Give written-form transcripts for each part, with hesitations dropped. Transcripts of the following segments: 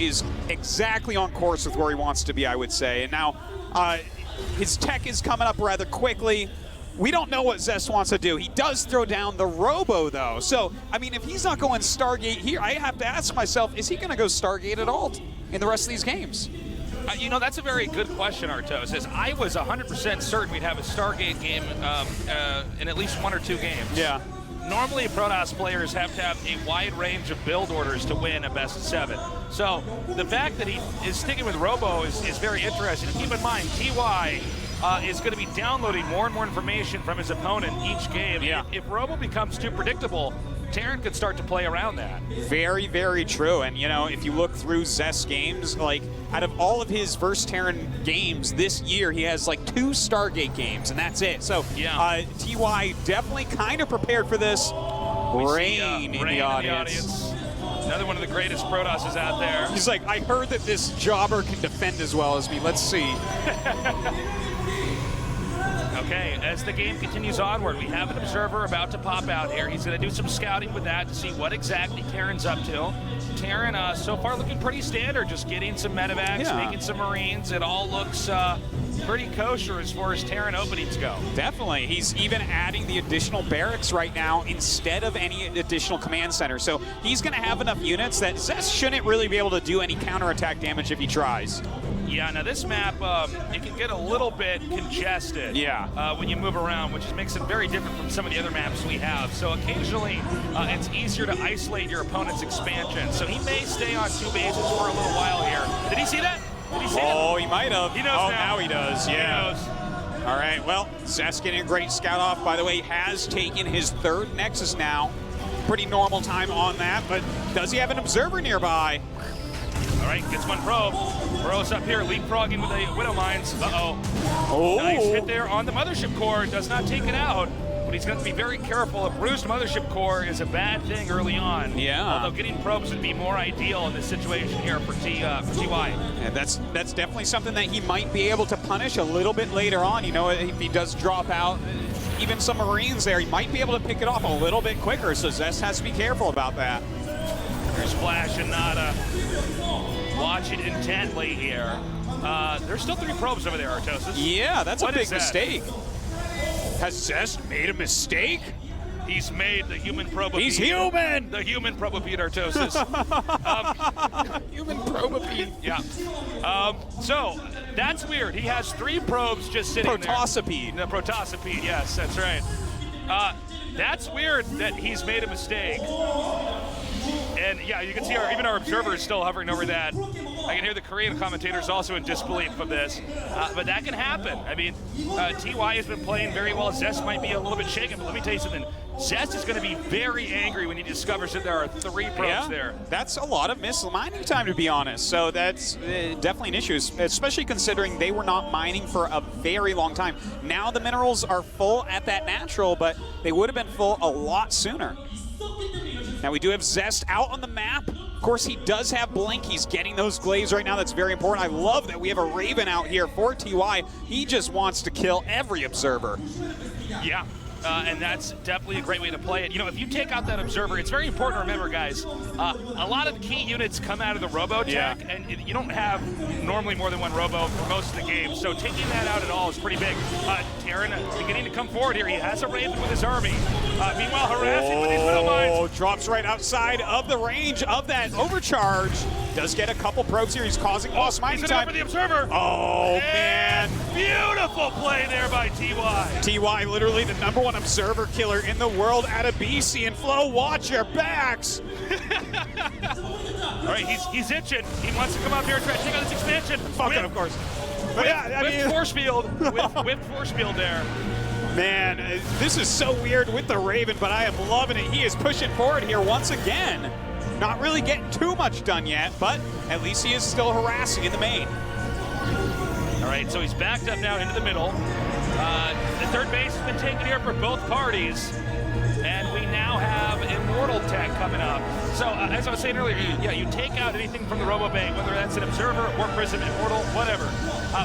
is exactly on course with where he wants to be, I would say. And now his tech is coming up rather quickly. We don't know what Zest wants to do. He does throw down the Robo, though. So, I mean, if he's not going Stargate here, I have to ask myself, is he going to go Stargate at all in the rest of these games? You know, that's a very good question, Artos. As I was 100% certain we'd have a Stargate game in at least 1 or 2 games. Yeah. Normally, Protoss players have to have a wide range of build orders to win a best of 7. So the fact that he is sticking with Robo is very interesting. And keep in mind, TY is going to be downloading more and more information from his opponent each game. Yeah. If Robo becomes too predictable, Terran could start to play around that. Very, very true. And, you know, if you look through Zest's games, like, out of all of his versus Terran games this year, he has, like, 2 Stargate games, and that's it. So, yeah. TY definitely kind of prepared for this. Rain in the audience. Another one of the greatest Protosses out there. He's like, I heard that this jobber can defend as well as me. Let's see. Okay, as the game continues onward, we have an observer about to pop out here. He's going to do some scouting with that to see what exactly Terran's up to. Terran, so far looking pretty standard, just getting some medevacs, making some Marines. It all looks pretty kosher as far as Terran openings go. Definitely. He's even adding the additional barracks right now instead of any additional command center. So he's going to have enough units that Zest shouldn't really be able to do any counterattack damage if he tries. Yeah, now this map, it can get a little bit congested when you move around, which makes it very different from some of the other maps we have. So occasionally, it's easier to isolate your opponent's expansion. So he may stay on 2 bases for a little while here. Did he see that? Did he see that? Oh, he might have. He knows now he does, yeah. He knows. All right, well, Zest getting a great scout off. By the way, has taken his 3rd Nexus now. Pretty normal time on that, but does he have an observer nearby? All right, gets one probe. Burrows up here, leapfrogging with the Widow Mines. Oh. Nice hit there on the Mothership Core. Does not take it out, but he's going to be very careful. A bruised Mothership Core is a bad thing early on. Yeah. Although getting probes would be more ideal in this situation here for TY. Yeah, that's definitely something that he might be able to punish a little bit later on. You know, if he does drop out, even some Marines there, he might be able to pick it off a little bit quicker. So Zest has to be careful about that. There's Flash and Nada. Watch it intently here. There's still 3 probes over there, Artosis. Yeah, that's a big mistake. Has Zest made a mistake? He's made the human probe. He's human! The human probopede, Artosis. Human probopede. Yeah. So, that's weird. He has 3 probes just sitting Protosipede. there. The Protosipede, yes, that's right. That's weird that he's made a mistake. And yeah, you can see even our observer is still hovering over that. I can hear the Korean commentators also in disbelief of this. But that can happen. I mean, TY has been playing very well. Zest might be a little bit shaken, but let me tell you something. Zest is going to be very angry when he discovers that there are 3 probes there. That's a lot of missile mining time, to be honest. So that's definitely an issue, especially considering they were not mining for a very long time. Now the minerals are full at that natural, but they would have been full a lot sooner. Now we do have Zest out on the map. Of course, he does have Blink. He's getting those glaives right now. That's very important. I love that we have a Raven out here for TY. He just wants to kill every observer. Yeah. And that's definitely a great way to play it. You know, if you take out that observer, it's very important to remember, guys, a lot of key units come out of the robo tech, and you don't have normally more than 1 robo for most of the game, so taking that out at all is pretty big. Terran beginning to come forward here. He has a Raven with his army. Meanwhile, harassing with his Widow Mines. Drops right outside of the range of that overcharge. Does get a couple probes here. He's causing lost mining time. For the observer. Oh, man. Beautiful play there by TY. TY, literally the #1 observer killer in the world out of BC. And Flo, watch your backs. All right, he's itching. He wants to come up here and try to take out this expansion. Fuck it, of course. But yeah, I mean, force field. Whip force field there. Man, this is so weird with the Raven, but I am loving it. He is pushing forward here once again. Not really getting too much done yet, but at least he is still harassing in the main. All right, so he's backed up now into the middle. The 3rd base has been taken here for both parties. And we now have Immortal Tech coming up. So, as I was saying earlier, you take out anything from the Robo Bay, whether that's an Observer, War Prism, Immortal, whatever.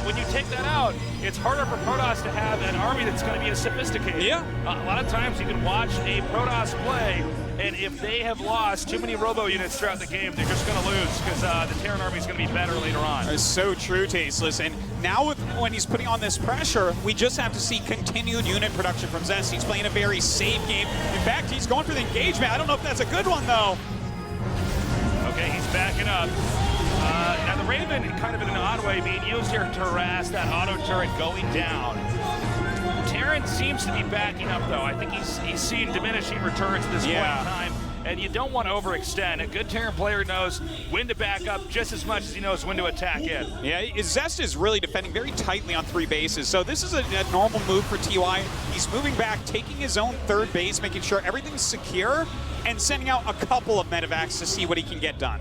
When you take that out, it's harder for Protoss to have an army that's going to be as sophisticated. Yeah. A lot of times you can watch a Protoss play, And if they have lost too many robo units throughout the game, they're just going to lose because the Terran army is going to be better later on. It's so true, Tasteless. And now when he's putting on this pressure, we just have to see continued unit production from Zest. He's playing a very safe game. In fact, he's going for the engagement. I don't know if that's a good one, though. Okay, he's backing up. Now the Raven, kind of in an odd way, being used here to harass that auto turret going down. Terran seems to be backing up, though. I think he's seen diminishing returns at this point in time, and you don't want to overextend. A good Terran player knows when to back up just as much as he knows when to attack in. Yeah, Zest is really defending very tightly on 3 bases, so this is a normal move for TY. He's moving back, taking his own 3rd base, making sure everything's secure, and sending out a couple of medevacs to see what he can get done.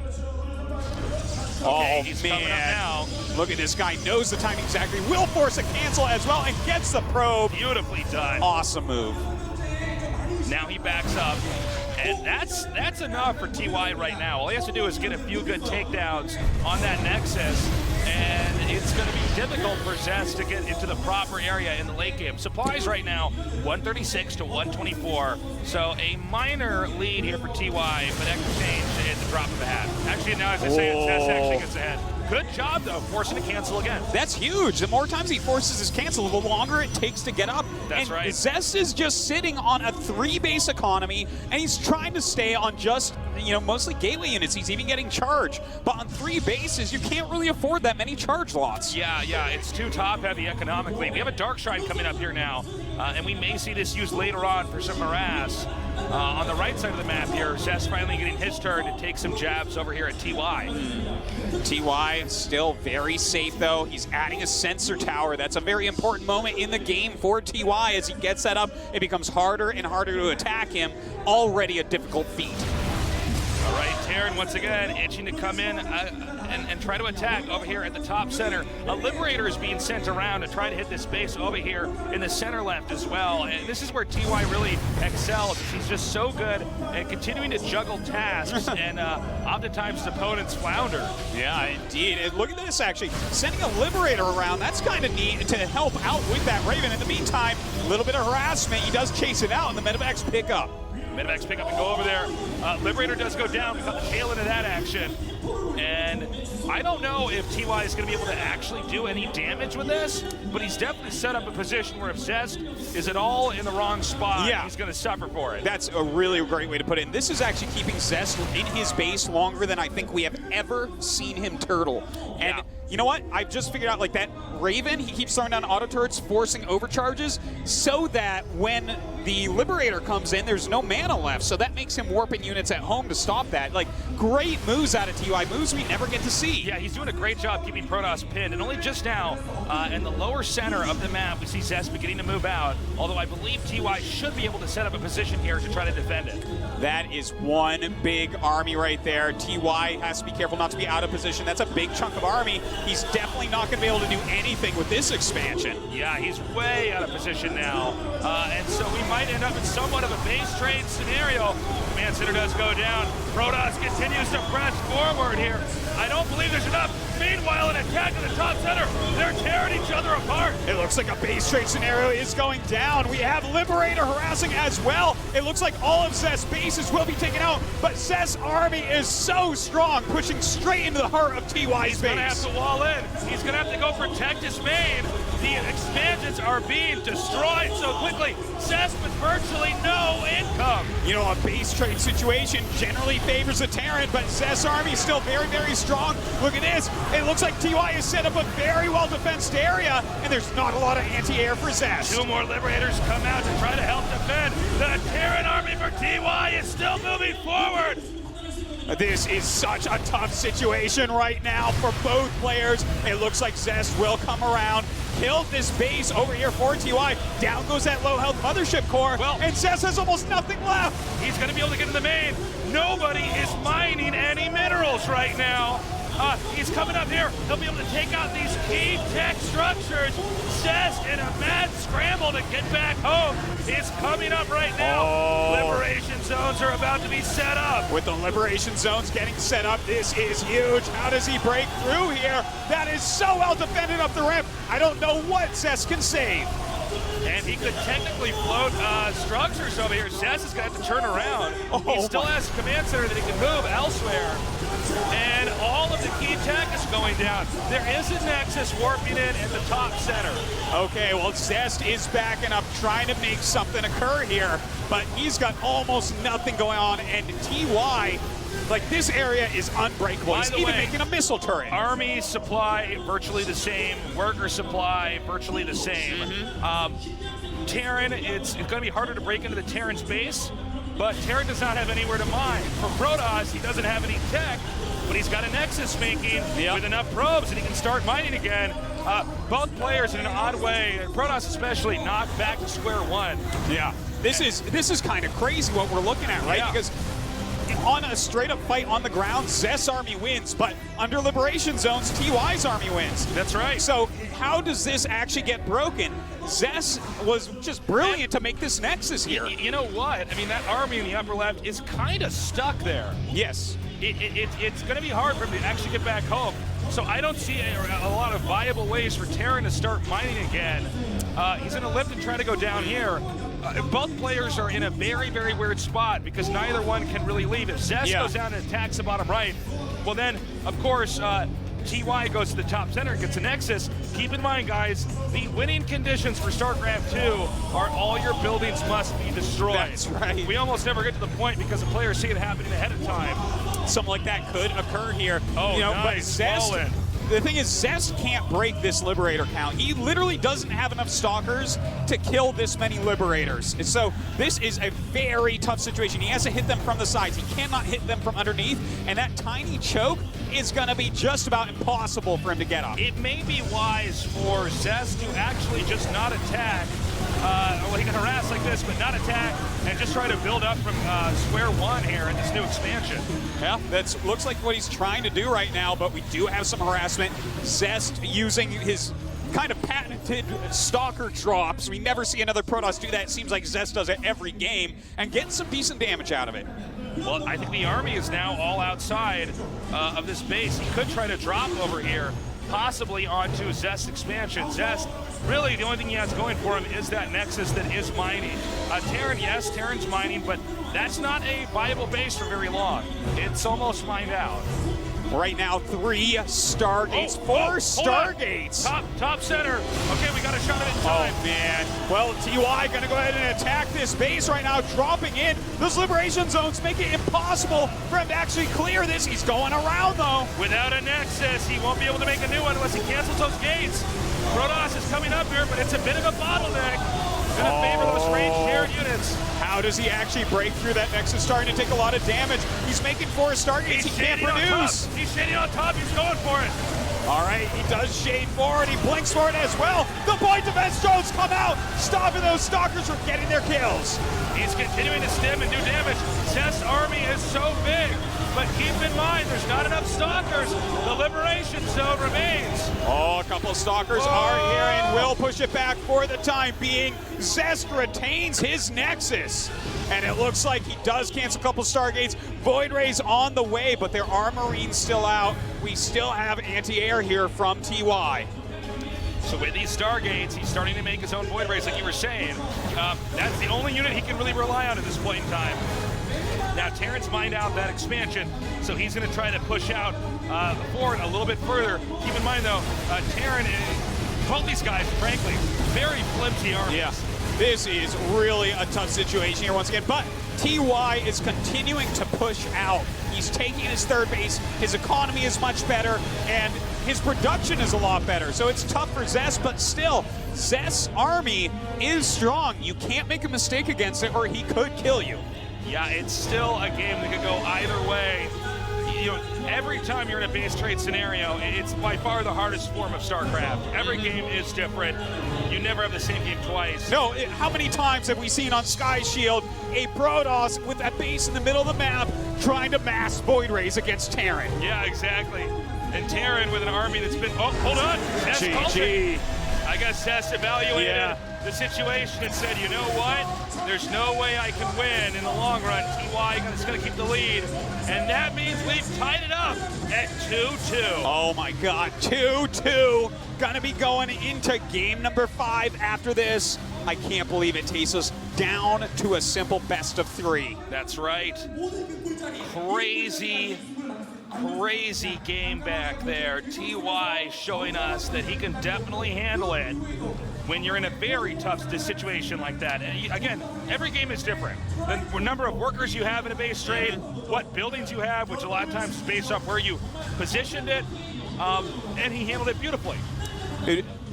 Okay, oh, he's man. coming up now. Look at this guy, knows the timing exactly, will force a cancel as well, and gets the probe. Beautifully done. Awesome move. Now he backs up, and that's enough for TY right now. All he has to do is get a few good takedowns on that Nexus, and it's going to be difficult for Zest to get into the proper area in the late game. Supplies right now, 136 to 124, so a minor lead here for TY, but that can change at the drop of a hat. Actually, now as I say it, Zest actually gets ahead. Good job, though, forcing a cancel again. That's huge. The more times he forces his cancel, the longer it takes to get up. That's right. Zest is just sitting on a 3-base economy, and he's trying to stay on just, mostly gateway units. He's even getting charged. But on 3 bases, you can't really afford that many charge lots. Yeah, it's too top-heavy economically. We have a Dark Shrine coming up here now, and we may see this used later on for some harass. On the right side of the map here, Zest finally getting his turn to take some jabs over here at TY. TY still very safe, though. He's adding a sensor tower. That's a very important moment in the game for TY. As he gets that up, it becomes harder and harder to attack him. Already a difficult feat. All right, Terran once again itching to come in and try to attack over here at the top center. A Liberator is being sent around to try to hit this base over here in the center left as well. And this is where TY really excels. He's just so good at continuing to juggle tasks, and oftentimes his opponents flounder. Yeah, indeed. And look at this, actually. Sending a Liberator around, that's kind of neat to help out with that Raven. In the meantime, a little bit of harassment. He does chase it out, and the medevacs pick up. Medevacs pick up and go over there. Liberator does go down. We got the tail end of that action. And I don't know if TY is going to be able to actually do any damage with this, but he's definitely set up a position where if Zest is at all in the wrong spot, he's going to suffer for it. That's a really great way to put it. And this is actually keeping Zest in his base longer than I think we have ever seen him turtle. And you know what? I've just figured out, like, that Raven, he keeps throwing down auto turrets, forcing overcharges, so that when the Liberator comes in, there's no mana left. So that makes him warping units at home to stop that. Like, great moves out of TY, moves we never get to see. Yeah, he's doing a great job keeping Protoss pinned. And only just now, in the lower center of the map, we see Zest beginning to move out. Although I believe TY should be able to set up a position here to try to defend it. That is one big army right there. TY has to be careful not to be out of position. That's a big chunk of army. He's definitely not going to be able to do anything with this expansion. Yeah, he's way out of position now. And so we might end up in somewhat of a base trade scenario. Command center does go down. Protoss continues to press forward here. I don't believe there's enough. Meanwhile, an attack to the top center. They're tearing each other apart. It looks like a base trade scenario is going down. We have Liberator harassing as well. It looks like all of Zest's bases will be taken out, but Zest's army is so strong, pushing straight into the heart of TY's base. He's going to have to wall in. He's going to have to go protect his main. The expansions are being destroyed so quickly. Zest with virtually no income. You know, a base trade situation generally favors the Terran, but Zest's army is still very, very strong. Look at this. It looks like TY has set up a very well-defensed area, and there's not a lot of anti-air for Zest. 2 more Liberators come out to try to help defend. The Terran army for TY is still moving forward. This is such a tough situation right now for both players. It looks like Zest will come around, kill this base over here for TY. Down goes that low-health mothership core, and Zest has almost nothing left. He's going to be able to get in the main. Nobody is mining any minerals right now. He's coming up here. He'll be able to take out these key tech structures. Zest in a mad scramble to get back home is coming up right now. Liberation zones are about to be set up. With the liberation zones getting set up, this is huge. How does he break through here? That is so well defended up the ramp. I don't know what Zest can save. And he could technically float structures over here. Zess is going to have to turn around. He still has a command center that he can move elsewhere. And all of the key tech is going down. There is a Nexus warping in at the top center. Okay, well, Zest is backing up, trying to make something occur here, but he's got almost nothing going on, and TY, like, this area is unbreakable. He's even making a missile turret. Army supply, virtually the same. Worker supply, virtually the same. Terran, it's going to be harder to break into the Terran's base, but Terran does not have anywhere to mine. For Protoss, he doesn't have any tech, but he's got a Nexus making with enough probes that he can start mining again. Both players, in an odd way, Protoss especially, knocked back to square one. Yeah, this is kind of crazy what we're looking at, right? Yeah. Because on a straight-up fight on the ground, Zess army wins, but under liberation zones, TY's army wins. That's right. So how does this actually get broken? Zess was just brilliant to make this Nexus here. You know what? I mean, that army in the upper left is kind of stuck there. Yes. It's going to be hard for him to actually get back home. So I don't see a lot of viable ways for Terran to start mining again. He's going to lift and try to go down here. Both players are in a very, very weird spot because neither one can really leave. If Zess goes down and attacks the bottom right, well then, of course, TY goes to the top center and gets a Nexus. Keep in mind, guys, the winning conditions for StarCraft 2 are all your buildings must be destroyed. That's right. We almost never get to the point because the players see it happening ahead of time. Something like that could occur here. Oh, nice. But Zest, the thing is, Zest can't break this Liberator count. He literally doesn't have enough Stalkers to kill this many Liberators. And so this is a very tough situation. He has to hit them from the sides. He cannot hit them from underneath, and that tiny choke is going to be just about impossible for him to get up. It may be wise for Zest to actually just not attack. Well, he can harass like this, but not attack, and just try to build up from square one here in this new expansion. Yeah, that looks like what he's trying to do right now, but we do have some harassment. Zest using his kind of patented Stalker drops. We never see another Protoss do that. It seems like Zest does it every game and gets some decent damage out of it. Well, I think the army is now all outside of this base. He could try to drop over here, possibly onto Zest expansion. Zest, really the only thing he has going for him is that Nexus that is mining. Terran, yes, Terran's mining, but that's not a viable base for very long. It's almost mined out. Right now, 3 Stargates, 4 Stargates. Top center. Okay, we got a shot at it in time. Oh, man. Well, TY going to go ahead and attack this base right now, dropping in. Those liberation zones make it impossible for him to actually clear this. He's going around, though. Without a Nexus, he won't be able to make a new one unless he cancels those gates. Protoss is coming up here, but it's a bit of a bottleneck. Gonna favor those ranged Terran units. How does he actually break through that Nexus? Starting to take a lot of damage. He's making 4 Stargates. He can't produce. He's shading on top. He's going for it. All right, he does shade forward. He blinks for it as well. The point defense drones come out, stopping those Stalkers from getting their kills. He's continuing to stim and do damage. Zest's army is so big, but keep in mind, there's not enough Stalkers. The liberation zone remains. Oh, a couple of Stalkers are here and will push it back for the time being. Zest retains his Nexus. And it looks like he does cancel a couple Stargates. Void Rays on the way, but there are Marines still out. We still have anti-air here from TY. So with these Stargates, he's starting to make his own Void Rays, like you were saying. That's the only unit he can really rely on at this point in time. Now, Terran's mined out that expansion, so he's going to try to push out forward a little bit further. Keep in mind, though, Terran, both these guys, frankly, very flimsy armies. Yeah, this is really a tough situation here once again, but TY is continuing to push out. He's taking his 3rd base, his economy is much better, and his production is a lot better. So it's tough for Zest, but still, Zest's army is strong. You can't make a mistake against it or he could kill you. Yeah, it's still a game that could go either way. You know, every time you're in a base trade scenario, it's by far the hardest form of StarCraft. Every game is different. You never have the same game twice. No, how many times have we seen on Sky Shield a Protoss with that base in the middle of the map trying to mass Void Rays against Terran? Yeah, exactly. And Terran with an army that's been, oh, hold on. GG. I guess Zest evaluated the situation and said, you know what? there's no way I can win in the long run. TY is going to keep the lead, and that means we've tied it up at 2-2. Oh my God, 2-2. Gonna be going into game number 5 after this. I can't believe it takes us down to a simple best of 3. That's right. Crazy game back there. TY showing us that he can definitely handle it when you're in a very tough situation like that. And again, every game is different. The number of workers you have in a base trade, what buildings you have, which a lot of times is based off where you positioned it, and he handled it beautifully.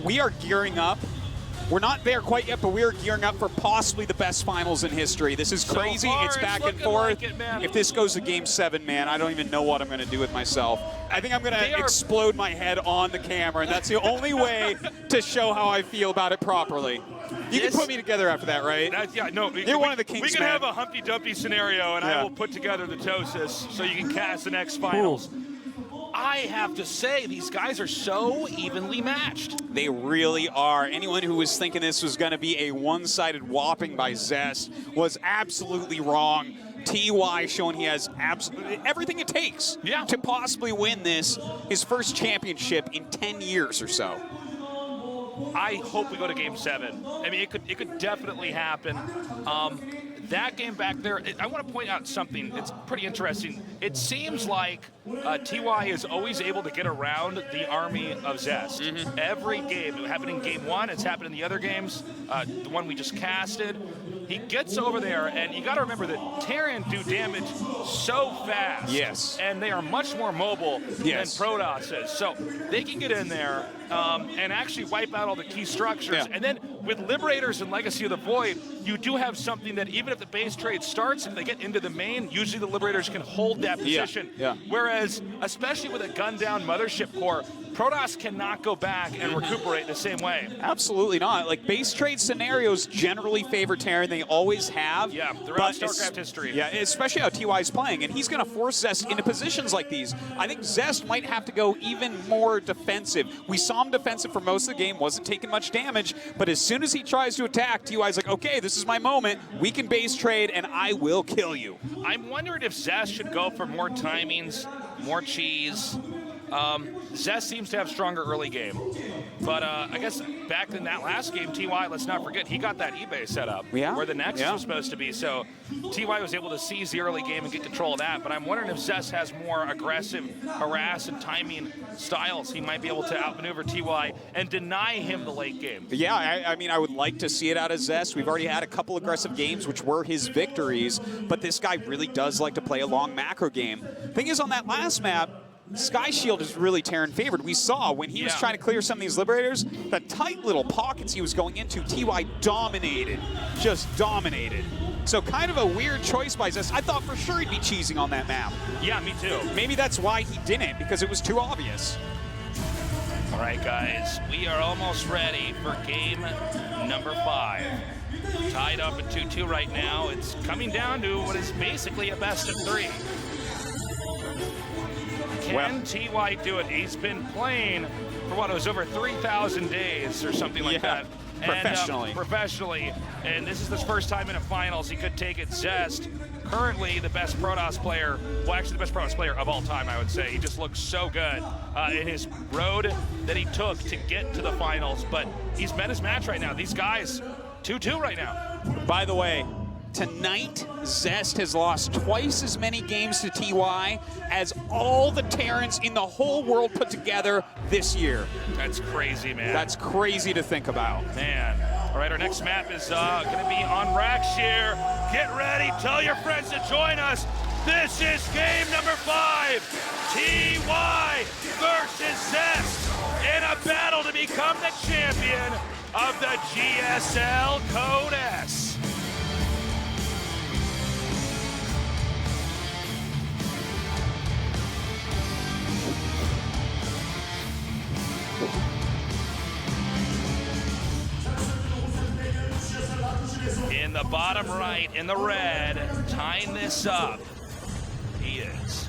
We are gearing up. We're not there quite yet, but we are gearing up for possibly the best finals in history. This is crazy. So far, it's back and forth. Like it, if this goes to game 7, man, I don't even know what I'm going to do with myself. I think I'm going to explode my head on the camera, and that's the only way to show how I feel about it properly. You can put me together after that, right? Yeah, no. You're one of the kings, We can man. have a Humpty Dumpty scenario, and I will put together the TOSIS so you can cast the next finals. Ooh. I have to say, these guys are so evenly matched. They really are. Anyone who was thinking this was going to be a one-sided whopping by Zest was absolutely wrong. TY showing he has absolutely everything it takes to possibly win this, his first championship in 10 years or so. I hope we go to game 7. I mean, it could definitely happen. That game back there, I want to point out something. It's pretty interesting. It seems like TY is always able to get around the army of Zest. Every game, it happened in game 1, it's happened in the other games, the one we just casted. He gets over there, and you got to remember that Terran do damage so fast. Yes. And they are much more mobile than Protoss is. So they can get in there and actually wipe out all the key structures. And then with Liberators and Legacy of the Void, you do have something that even if the base trade starts, if they get into the main, usually the Liberators can hold that position. Whereas, especially with a gunned-down Mothership core, Protoss cannot go back and recuperate the same way. Absolutely not. Like, base trade scenarios generally favor Terran. They always have. Yeah, throughout StarCraft history. Yeah, especially how TY is playing. And he's going to force Zest into positions like these. I think Zest might have to go even more defensive. We saw him defensive for most of the game, wasn't taking much damage. But as soon as he tries to attack, TY's like, okay, this is my moment. We can base trade, and I will kill you. I'm wondering if Zest should go for more timings, more cheese. Zest seems to have stronger early game. But I guess back in that last game, TY, let's not forget, he got that eBay set up where the Nexus was supposed to be. So TY was able to seize the early game and get control of that. But I'm wondering if Zest has more aggressive harass and timing styles. He might be able to outmaneuver TY and deny him the late game. Yeah, I mean, I would like to see it out of Zest. We've already had a couple aggressive games, which were his victories. But this guy really does like to play a long macro game. Thing is, on that last map, Sky Shield is really Terran favored. We saw when he was trying to clear some of these Liberators, the tight little pockets he was going into, TY dominated, just dominated. So kind of a weird choice by Zest. I thought for sure he'd be cheesing on that map. Yeah, me too. Maybe that's why he didn't, because it was too obvious. All right, guys, we are almost ready for game number 5. Tied up at 2-2 right now. It's coming down to what is basically a best of 3. Can TY do it? He's been playing for what, it was over 3,000 days or something like that. Professionally. Professionally. And this is his first time in a finals. He could take it. Zest, currently the best Protoss player, well, actually the best Protoss player of all time, I would say. He just looks so good in his road that he took to get to the finals. But he's met his match right now. These guys, 2-2 right now. By the way, tonight, Zest has lost twice as many games to TY as all the Terrans in the whole world put together this year. That's crazy, man. That's crazy to think about. Man. All right, our next map is going to be on Rackshare. Get ready. Tell your friends to join us. This is game number 5. TY versus Zest in a battle to become the champion of the GSL Code S. In the bottom right, in the red, tying this up, he is.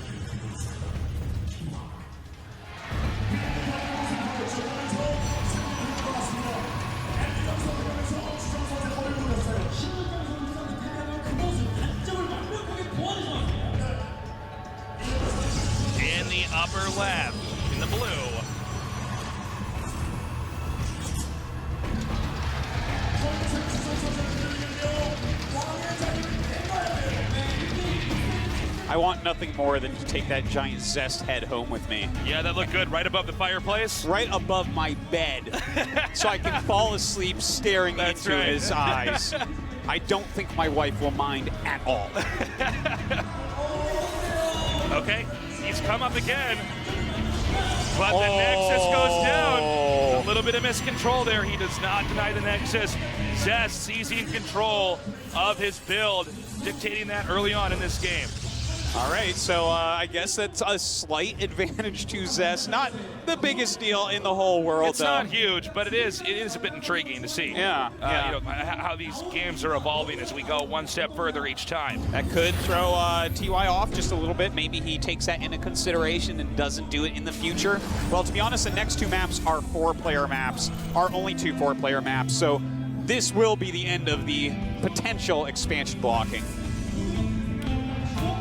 I want nothing more than to take that giant Zest head home with me. Yeah, that looked good. Right above the fireplace? Right above my bed. So I can fall asleep staring That's into right. his eyes. I don't think my wife will mind at all. Okay, he's come up again. But the Nexus goes down. A little bit of miscontrol there. He does not deny the Nexus. Zest seizing control of his build, dictating that early on in this game. All right, so I guess that's a slight advantage to Zest. Not the biggest deal in the whole world, It's not huge, but it is a bit intriguing to see. Yeah, yeah. You know, how these games are evolving as we go one step further each time. That could throw TY off just a little bit. Maybe he takes that into consideration and doesn't do it in the future. Well, to be honest, the next two maps are 4-player maps, are only 2 4-player maps, so this will be the end of the potential expansion blocking.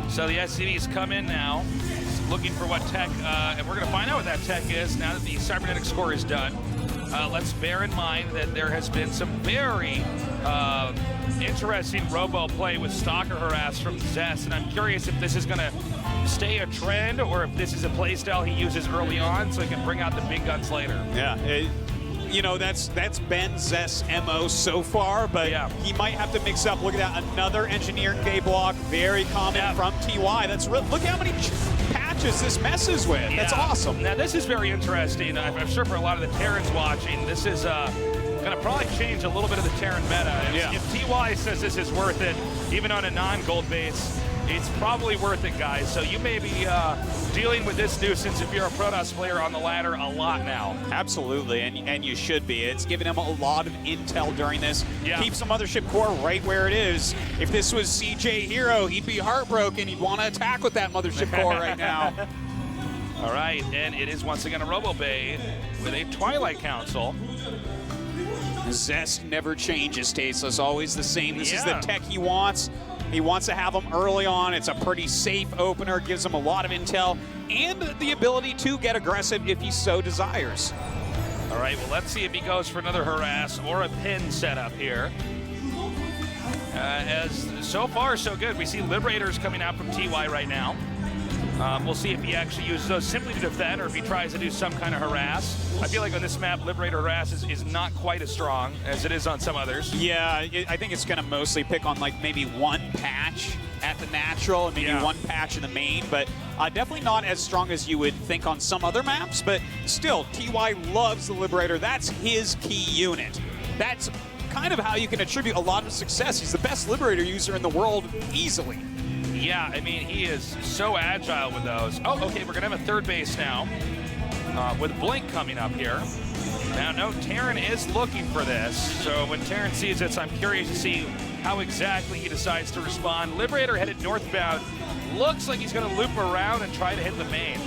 So the SCVs come in now, looking for what tech, and we're going to find out what that tech is now that the cybernetic score is done. Let's bear in mind that there has been some very interesting robo play with Stalker Harass from Zest, and I'm curious if this is going to stay a trend or if this is a play style he uses early on so he can bring out the big guns later. Yeah, you know, that's been Zest's MO so far, but Yeah. he might have to mix up. Look at that, another engineering K block, very common from TY. That's look how many patches this messes with. Yeah. That's awesome. Now this is very interesting. I'm sure for a lot of the Terrans watching, this is going to probably change a little bit of the Terran meta. If TY says this is worth it, even on a non-gold base, it's probably worth it, guys. So you may be dealing with this nuisance if you're a Protoss player on the ladder a lot now. Absolutely, and you should be. It's given him a lot of intel during this. Yeah. Keeps the mothership core right where it is. If this was CJ Hero, he'd be heartbroken. He'd want to attack with that mothership core right now. All right, and it is once again a Robo Bay with a Twilight Council. Zest never changes, Tasteless. Always the same. This is the Yeah. tech he wants. He wants to have them early on. It's a pretty safe opener, gives him a lot of intel, and the ability to get aggressive if he so desires. All right, well, let's see if he goes for another harass or a pin setup here. As so far, so good. We see Liberators coming out from TY right now. We'll see if he actually uses those simply to defend or if he tries to do some kind of harass. I feel like on this map, Liberator harass is not quite as strong as it is on some others. Yeah, I think it's going to mostly pick on like maybe one patch at the natural and maybe one patch in the main, but definitely not as strong as you would think on some other maps. But still, TY loves the Liberator. That's his key unit. That's kind of how you can attribute a lot of success. He's the best Liberator user in the world easily. Yeah, I mean, he is so agile with those. Oh, okay, we're going to have a third base now with Blink coming up here. Now, no, Terran is looking for this. So when Terran sees this, I'm curious to see how exactly he decides to respond. Liberator headed northbound. Looks like he's going to loop around and try to hit the main.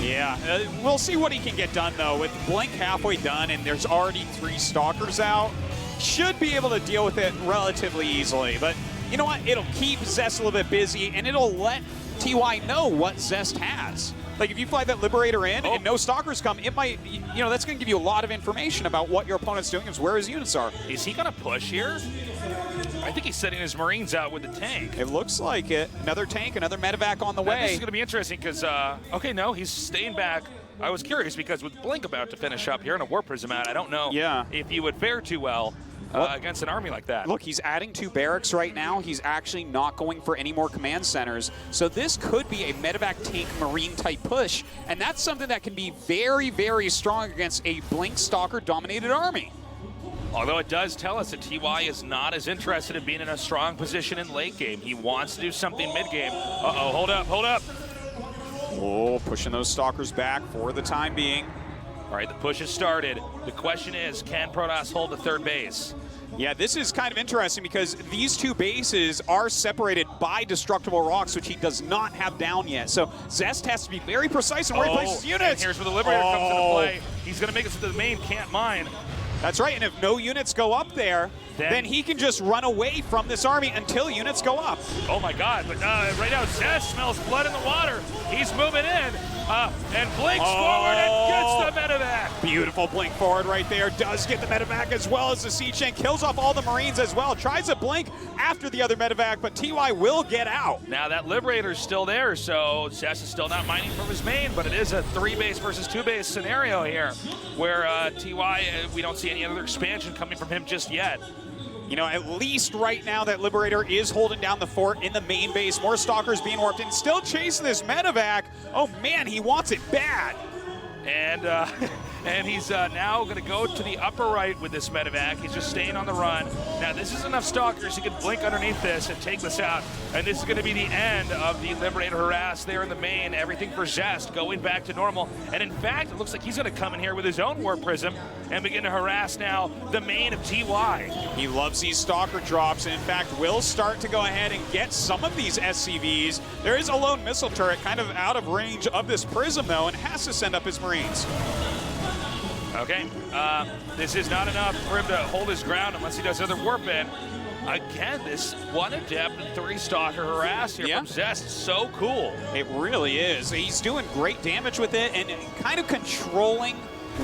Yeah, we'll see what he can get done, though. With Blink halfway done and there's already 3 Stalkers out, should be able to deal with it relatively easily. But you know what? It'll keep Zest a little bit busy, and it'll let TY know what Zest has. Like, if you fly that Liberator in and no Stalkers come, it might, you know, that's going to give you a lot of information about what your opponent's doing and where his units are. Is he going to push here? I think he's setting his Marines out with the tank. It looks like it. Another tank, another medevac on the way. This is going to be interesting because, okay, no, he's staying back. I was curious because with Blink about to finish up here and a War Prism out, I don't know if he would fare too well against an army like that. Look, he's adding 2 barracks right now. He's actually not going for any more command centers. So this could be a medevac tank marine type push, and that's something that can be very, very strong against a Blink Stalker dominated army. Although it does tell us that TY is not as interested in being in a strong position in late game. He wants to do something mid game. Uh-oh, hold up, hold up. Oh, pushing those Stalkers back for the time being. All right, the push has started. The question is, can Protoss hold the third base? Yeah, this is kind of interesting because these 2 bases are separated by destructible rocks, which he does not have down yet. So Zest has to be very precise in where he places units. And here's where the Liberator comes into play. He's going to make it to the main, can't mine. That's right, and if no units go up there, then he can just run away from this army until units go up. Oh my God, but right now Zest smells blood in the water. He's moving in and blinks forward and gets the medevac. Beautiful blink forward right there. Does get the medevac as well as the siege tank. Kills off all the Marines as well. Tries to blink after the other medevac, but TY will get out. Now that Liberator's still there, so Zest is still not mining from his main, but it is a 3-base versus 2-base scenario here, where TY, we don't see any other expansion coming from him just yet. You know, at least right now that Liberator is holding down the fort in the main base. More Stalkers being warped in. Still chasing this medevac. Oh man, he wants it bad. And and he's now going to go to the upper right with this medevac. He's just staying on the run. Now this is enough Stalkers. He can blink underneath this and take this out. And this is going to be the end of the Liberator harass there in the main. Everything for Zest going back to normal. And in fact, it looks like he's going to come in here with his own Warp Prism and begin to harass now the main of TY. He loves these Stalker drops, and in fact will start to go ahead and get some of these SCVs. There is a lone missile turret kind of out of range of this Prism though, and has to send up his Marines. Okay, this is not enough for him to hold his ground unless he does another warp in. Again, this 1 Adept and 3 Stalker harass here from Zest, so cool. It really is. He's doing great damage with it and kind of controlling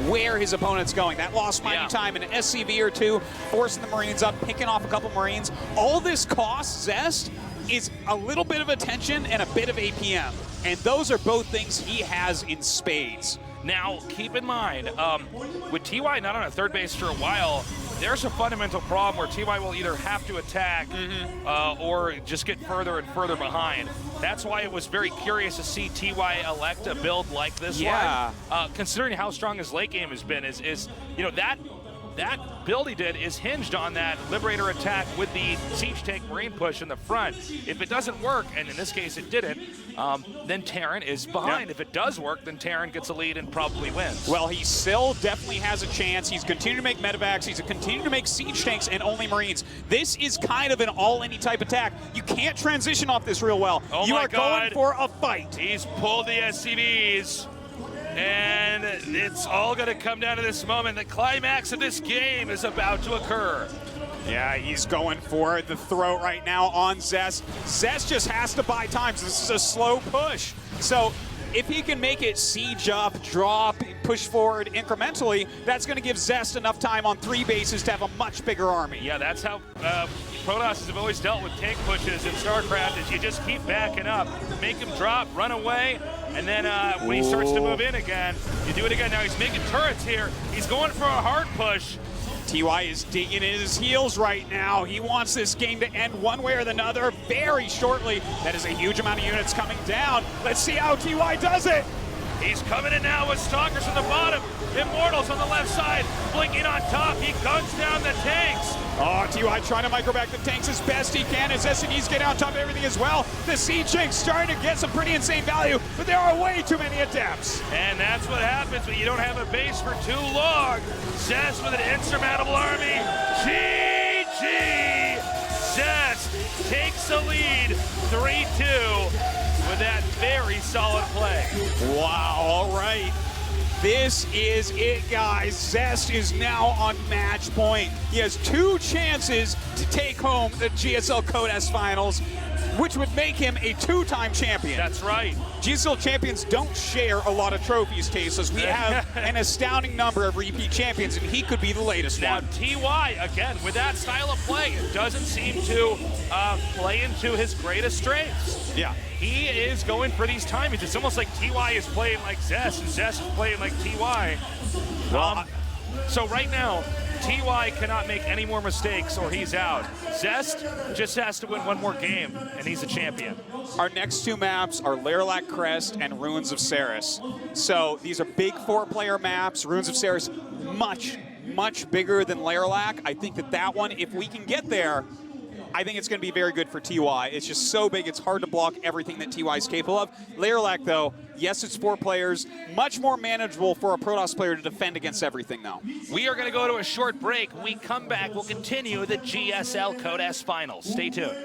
where his opponent's going. That lost mighty time, an SCV or two, forcing the Marines up, picking off a couple Marines. All this costs Zest is a little bit of attention and a bit of APM. And those are both things he has in spades. Now, keep in mind, with TY not on a third base for a while, there's a fundamental problem where TY will either have to attack or just get further and further behind. That's why it was very curious to see TY elect a build like this one. Considering how strong his late game has been, is you know, that build he did is hinged on that Liberator attack with the siege tank Marine push in the front. If it doesn't work, and in this case it didn't, then Terran is behind. If it does work, then Terran gets a lead and probably wins. Well, he still definitely has a chance. He's continuing to make medevacs. He's continuing to make siege tanks and only Marines. This is kind of an all-any type attack. You can't transition off this real well. Oh you my are God. going for a fight. He's pulled the SCVs. And it's all going to come down to this moment. The climax of this game is about to occur. Yeah, he's going for the throat right now on Zest. Zest just has to buy time. This is a slow push. So if he can make it siege up, drop, push forward incrementally, that's going to give Zest enough time on 3 bases to have a much bigger army. Yeah, that's how Protoss have always dealt with tank pushes in StarCraft, is you just keep backing up, make him drop, run away, and then when he starts to move in again, you do it again. Now he's making turrets here. He's going for a hard push. TY is digging in his heels right now. He wants this game to end one way or another very shortly. That is a huge amount of units coming down. Let's see how TY does it. He's coming in now with Stalkers on the bottom, Immortals on the left side, blinking on top. He guns down the tanks. Oh, TY trying to microback the tanks as best he can as SCVs get on top of everything as well. The siege tanks starting to get some pretty insane value, but there are way too many adepts. And that's what happens when you don't have a base for too long. Zest with an insurmountable army. GG! Zest takes the lead 3-2. With that very solid play. Wow, all right. This is it, guys. Zest is now on match point. He has 2 chances to take home the GSL Code S Finals, which would make him a 2-time champion. That's right. GSL champions don't share a lot of trophies, Tasteless. We have an astounding number of repeat champions, and he could be the latest now, one. TY, again, with that style of play, it doesn't seem to play into his greatest strengths. Yeah. He is going for these timings. It's almost like TY is playing like Zest, and Zest is playing like TY. So right now, TY cannot make any more mistakes or he's out. Zest just has to win one more game, and he's a champion. Our next 2 maps are Lairlac Crest and Ruins of Ceres. So these are big 4-player maps. Ruins of Ceres, much bigger than Lairlac. I think that one, if we can get there, I think it's going to be very good for TY. It's just so big, it's hard to block everything that TY is capable of. Lairlac, though, yes, it's 4 players. Much more manageable for a Protoss player to defend against everything, though. We are going to go to a short break. When we come back, we'll continue the GSL Code S Finals. Stay tuned.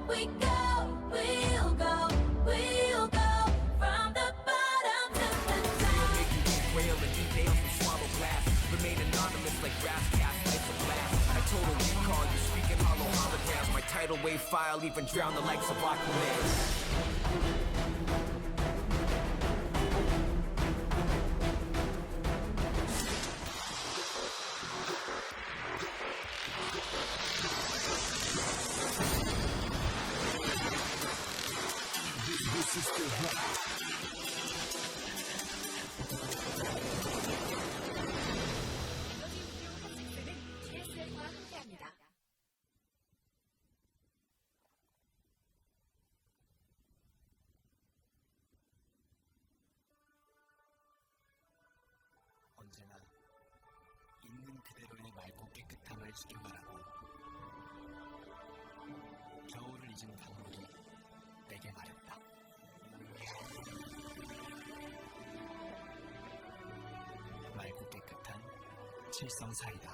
we go, we'll go, we'll go from the bottom to the top. Make you eat whale and eat nails and swallow glass. Remain anonymous like grass cast, lights of glass. I total recall you speaking hollow holograms. My tidal wave file even drown the likes of Aquaman. GSL과 함께합니다. 언제나 있는 그대로의 맑고 깨끗함을 지켜가라고. 겨울을 잊은 강물이 내게 말했다. 맑고 깨끗한 칠성사이다.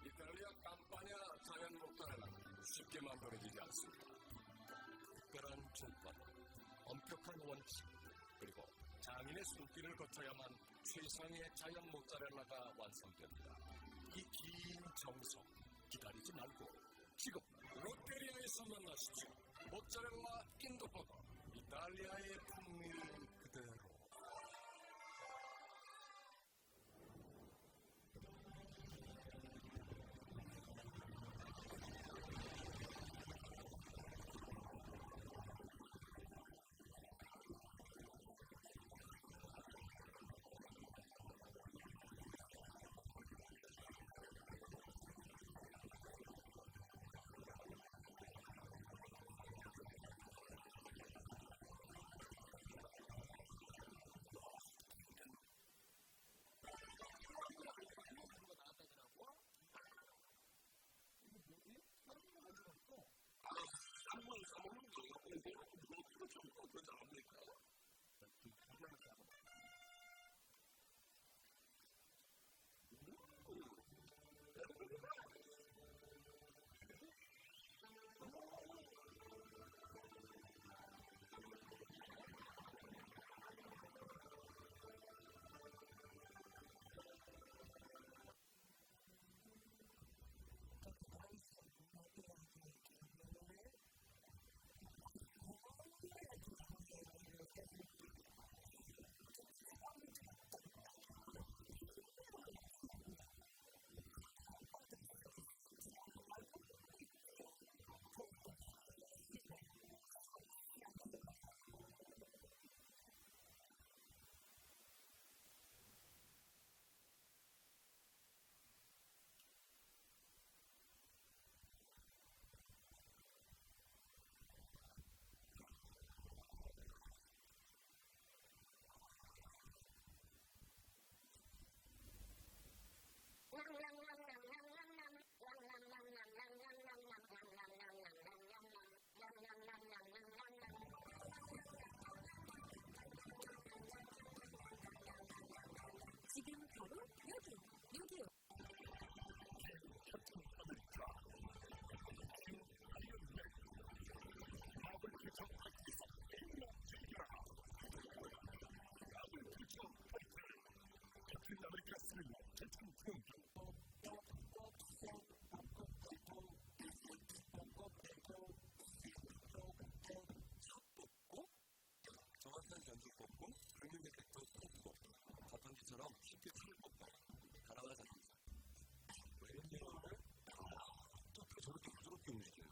이탈리아 깜파냐 자연 목단에는 쉽게 만들어지지 않습니다. 특별한 조건, 엄격한 원칙, 그리고 장인의 손길을 거쳐야만 최상의 자연 모짜렐라가 완성됩니다. 이 긴 정성 기다리지 말고 지금 롯데리아에서 만나십시오. 모짜렐라 인도버거, 이탈리아의 풍미 그대로. 지금 바로 여기. 정확한 견적 뽑고 강력 ефեկ트 뽑고 자판기처럼 쉽게 틀을 뽑고 가라가 잡힙니다. 웬일을 어떻게 저렇게 부드럽게 움직여요?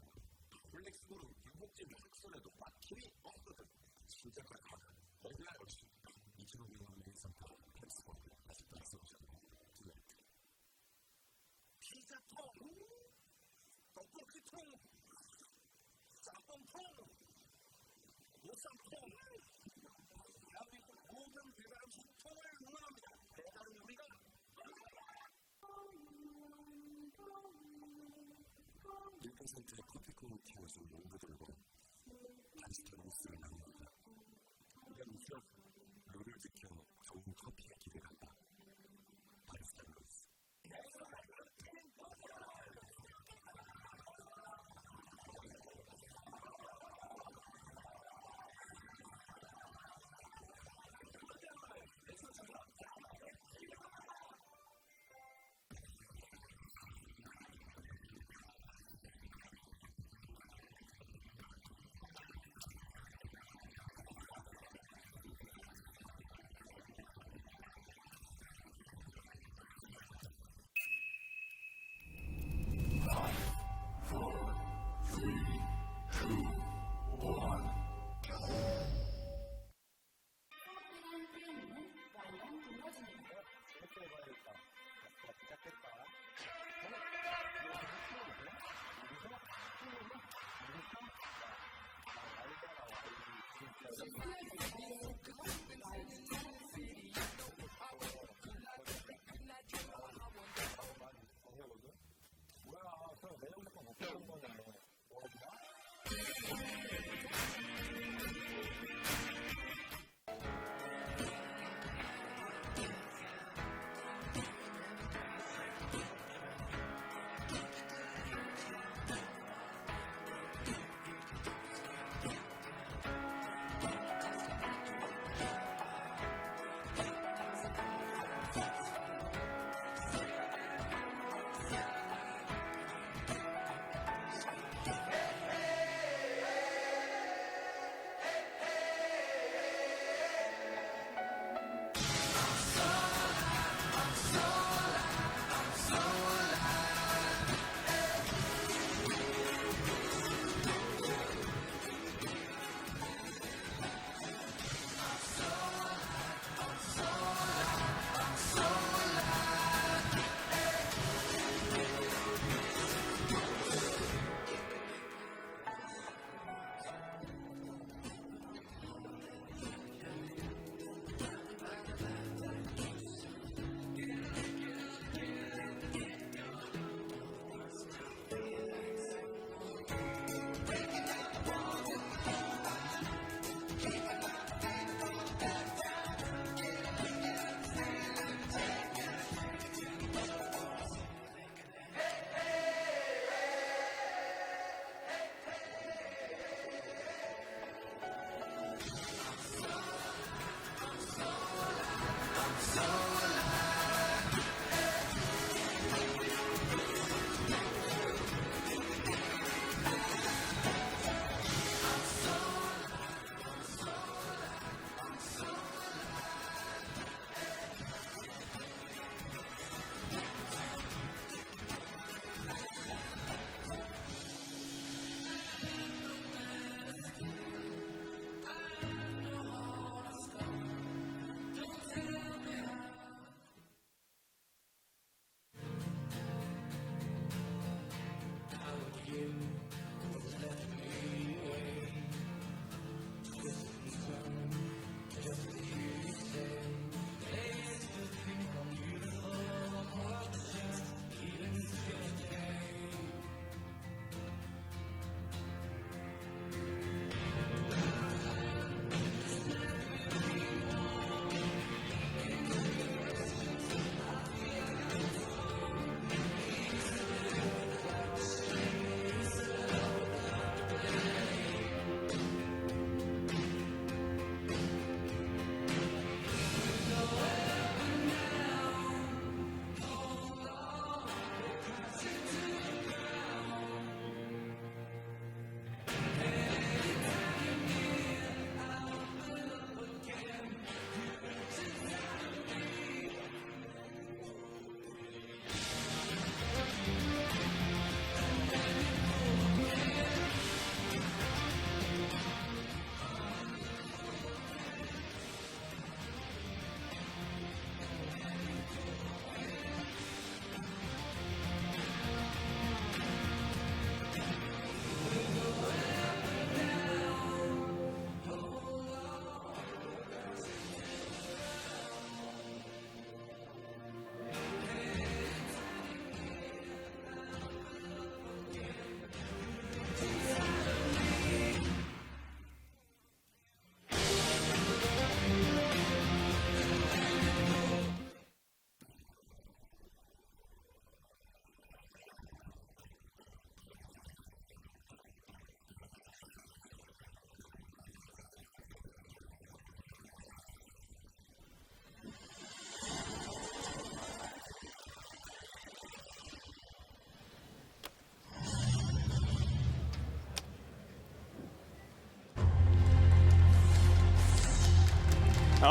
플렉스볼은 균목질 색선에도 막힘이 없거든. 진짜 깔끔하다. 거기야 역시 2,500원의 상품 플렉스볼 아직도 안 써보셨네. 듀엣 피자통 떡볶이통 짬뽕통 보쌈통 대한민국 모든 배달 음식 통을 응원합니다. 배달 우리가 10%의 커피콩을 키워준 농부들과 바리스타 로스를 나눕니다. 이런 이적, 룰을 지켜 좋은 커피의 길을 간다. 바리스타 로스.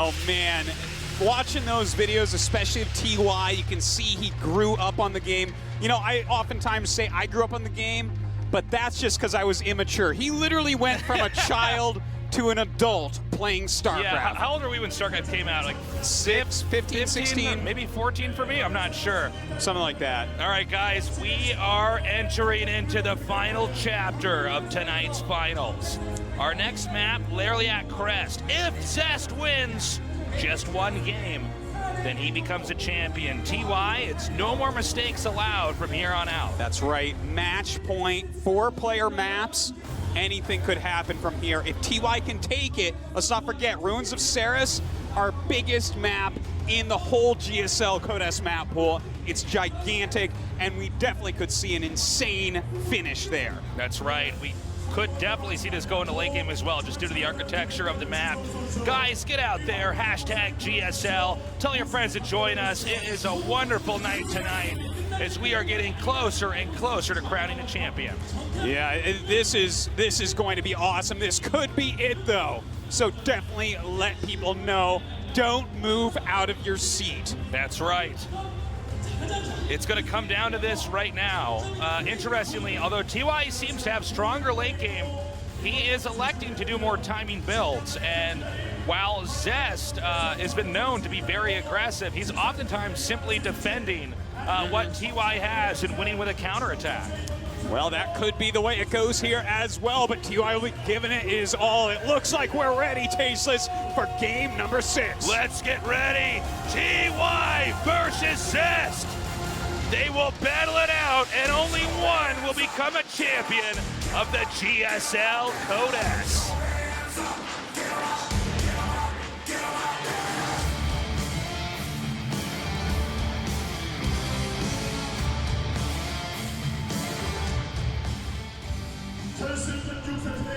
Oh man, watching those videos, especially of TY, you can see he grew up on the game. You know, I oftentimes say I grew up on the game, but that's just because I was immature. He literally went from a child to an adult playing StarCraft. Yeah, how old are we when StarCraft came out? Like 15, 16? Maybe 14 for me? I'm not sure. Something like that. All right, guys, we are entering into the final chapter of tonight's finals. Our next map, Lerliat Crest. If Zest wins just one game, then he becomes a champion. TY, it's no more mistakes allowed from here on out. That's right. Match point, 4-player maps. Anything could happen from here. If TY can take it, let's not forget, Ruins of Ceres, our biggest map in the whole GSL Codes map pool. It's gigantic, and we definitely could see an insane finish there. That's right. We could definitely see this go into late game as well, just due to the architecture of the map. Guys, get out there, hashtag GSL. Tell your friends to join us. It is a wonderful night tonight as we are getting closer and closer to crowning a champion. Yeah, this is going to be awesome. This could be it, though. So definitely let people know, don't move out of your seat. That's right. It's going to come down to this right now. Interestingly, although TY seems to have stronger late game, he is electing to do more timing builds. And while Zest has been known to be very aggressive, he's oftentimes simply defending what TY has and winning with a counterattack. Well, that could be the way it goes here as well, but TY will be giving it his all. It looks like we're ready, Tasteless, for game number 6. Let's get ready. TY versus Zest. They will battle it out, and only one will become a champion of the GSL Codes.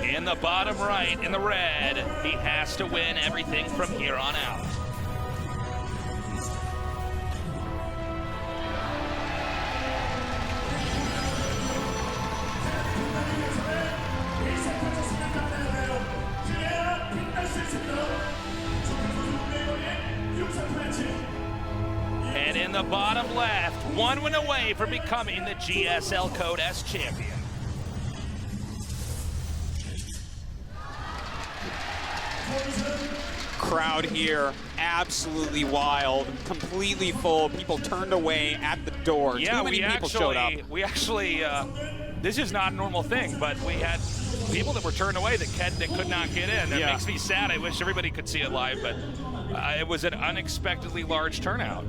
In the bottom right, in the red, he has to win everything from here on out. And in the bottom left, one win away from becoming the GSL Codes champion. Crowd here, absolutely wild, completely full. People turned away at the door. Yeah, Too many people showed up. We actually, this is not a normal thing, but we had people that were turned away that could not get in. That makes me sad. I wish everybody could see it live, but it was an unexpectedly large turnout.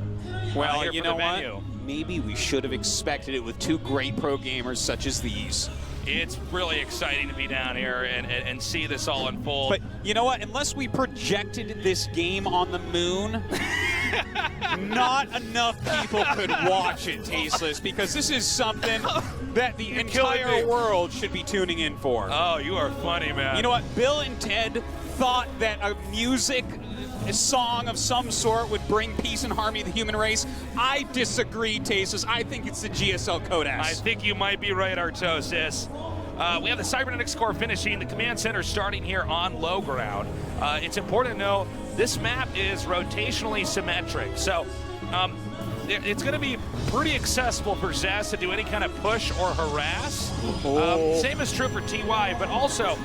Well, you know what? Maybe we should have expected it with two great pro gamers such as these. It's really exciting to be down here and see this all unfold. But you know what? Unless we projected this game on the moon, not enough people could watch it, Tasteless, because this is something that the entire world should be tuning in for. Oh, you are funny, man. You know what? Bill and Ted thought that a song of some sort would bring peace and harmony to the human race. I disagree, Tasteless. I think it's the GSL Codes. I think you might be right, Artosis. We have the Cybernetics Core finishing, the command center starting here on low ground. It's important to know this map is rotationally symmetric, so it's going to be pretty accessible for Zest to do any kind of push or harass. Same is true for TY, but also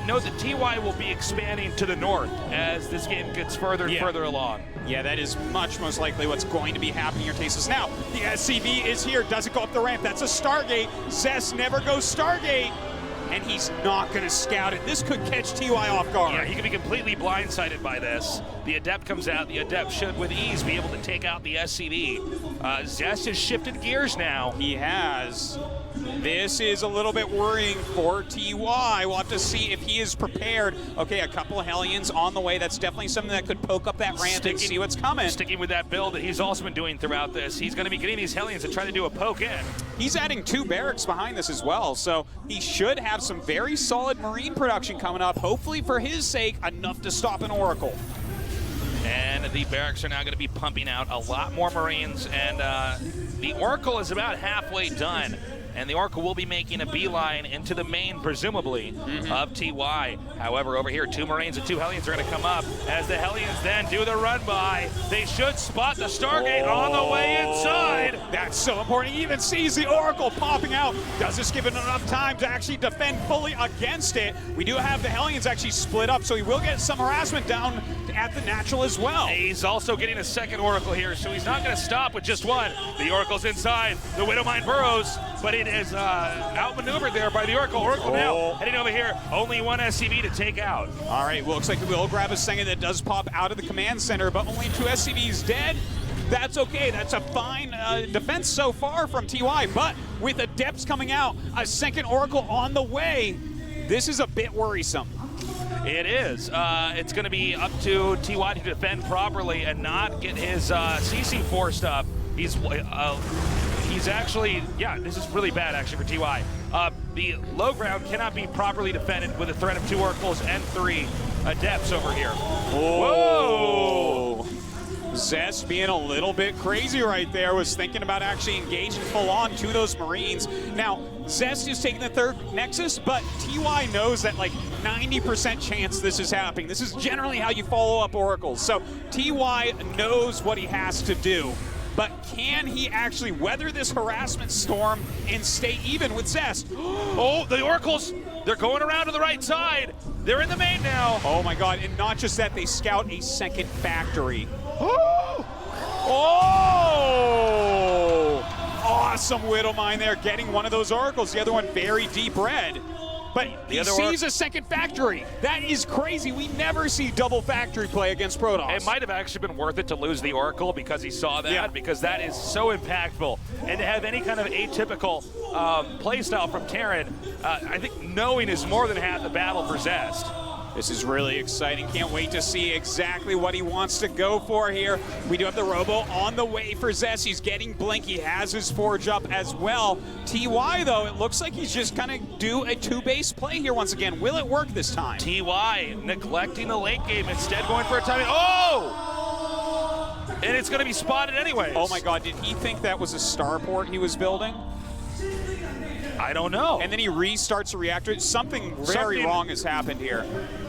note that TY will be expanding to the north as this game gets further and further along. Yeah, that is most likely what's going to be happening here, Tasteless. Now, the SCV is here. Doesn't go up the ramp. That's a Stargate. Zest never goes Stargate. And he's not going to scout it. This could catch TY off guard. Yeah, he could be completely blindsided by this. The Adept comes out. The Adept should, with ease, be able to take out the SCV. Zest has shifted gears now. He has. This is a little bit worrying for TY. We'll have to see if he is prepared. Okay, a couple of Hellions on the way. That's definitely something that could poke up that ramp and see what's coming. Sticking with that build that he's also been doing throughout this. He's going to be getting these Hellions and trying to do a poke in. He's adding 2 barracks behind this as well, so he should have some very solid Marine production coming up. Hopefully, for his sake, enough to stop an Oracle. And the barracks are now going to be pumping out a lot more Marines, and the Oracle is about halfway done. and the Oracle will be making a beeline into the main, presumably, of TY. However, over here, 2 Marines and 2 Hellions are going to come up. As the Hellions then do the run by, they should spot the Stargate on the way inside. That's so important. He even sees the Oracle popping out. Does this give him enough time to actually defend fully against it? We do have the Hellions actually split up, so he will get some harassment down at the natural as well. He's also getting a second Oracle here, so he's not going to stop with just one. The Oracle's inside. The Widowmine burrows, but it is outmaneuvered there by the Oracle. Oracle now heading over here. Only 1 SCV to take out. All right, well, looks like we'll grab a second that does pop out of the command center, but only 2 SCVs dead. That's okay. That's a fine defense so far from TY, but with Adepts coming out, a second Oracle on the way, this is a bit worrisome. It is. It's going to be up to TY to defend properly and not get his CC forced up. He's actually, yeah, this is really bad actually for TY. The low ground cannot be properly defended with a threat of 2 Oracles and 3 Adepts over here. Whoa! Zest being a little bit crazy right there, was thinking about actually engaging full on to those Marines. Now, Zest is taking the 3rd Nexus, but TY knows that like 90% chance this is happening. This is generally how you follow up Oracles. So TY knows what he has to do. But can he actually weather this harassment storm and stay even with Zest? Oh, the Oracles, they're going around to the right side. They're in the main now. Oh my God, and not just that, they scout a second factory. Oh! Awesome Widowmine there, getting one of those Oracles, the other one very deep red. But he sees a second factory. That is crazy. We never see double factory play against Protoss. It might have actually been worth it to lose the Oracle because he saw that, because that is so impactful. And to have any kind of atypical play style from Terran, I think knowing is more than half the battle for Zest. This is really exciting. Can't wait to see exactly what he wants to go for here. We do have the Robo on the way for Zest. He's getting Blink. He has his Forge up as well. TY, though, it looks like he's just kind of do a 2-base play here once again. Will it work this time? TY neglecting the late game, instead going for a timing. Oh! And it's going to be spotted anyways. Oh my God, did he think that was a starport he was building? I don't know. And then he restarts the reactor. Something very wrong has happened here.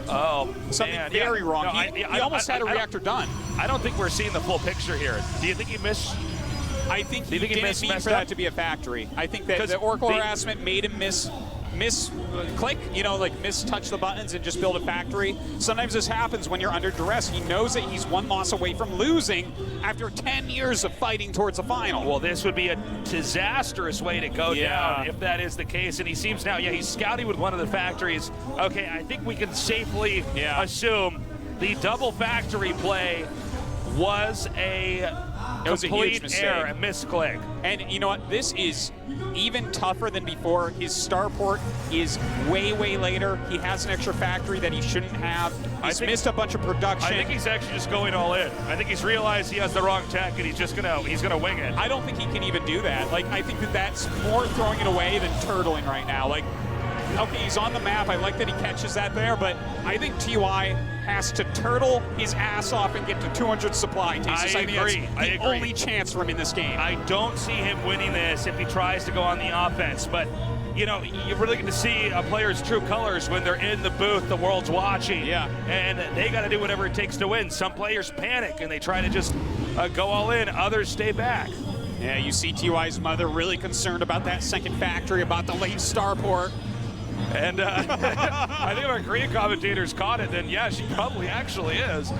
Oh, something man. very wrong. No, he almost had a reactor done. I don't think we're seeing the full picture here. Do you think he missed? I think he didn't mean for that to be a factory. I think that the Oracle harassment made him click, you know, like touch the buttons and just build a factory. Sometimes this happens when you're under duress. He knows that he's 1 loss away from losing after 10 years of fighting towards a final. Well, this would be a disastrous way to go down if that is the case. And he seems now, he's scouting with one of the factories. Okay, I think we can safely assume the double factory play was a complete error, a misclick. And you know what? This is even tougher than before. His starport is way, way later. He has an extra factory that he shouldn't have. He's missed a bunch of production. I think he's actually just going all in. I think he's realized he has the wrong tech and he's gonna wing it. I don't think he can even do that. Like, I think that's more throwing it away than turtling right now. Like, okay, he's on the map. I like that he catches that there, but I think TY has to turtle his ass off and get to 200 supply. I agree. That's the only chance for him in this game. I don't see him winning this if he tries to go on the offense, but you know, you're really going to see a player's true colors when they're in the booth, the world's watching. Yeah. And they got to do whatever it takes to win. Some players panic and they try to just go all in. Others stay back. Yeah, you see TY's mother really concerned about that second factory, about the late starport. And I think if our Korean commentators caught it, then yeah, she probably actually is.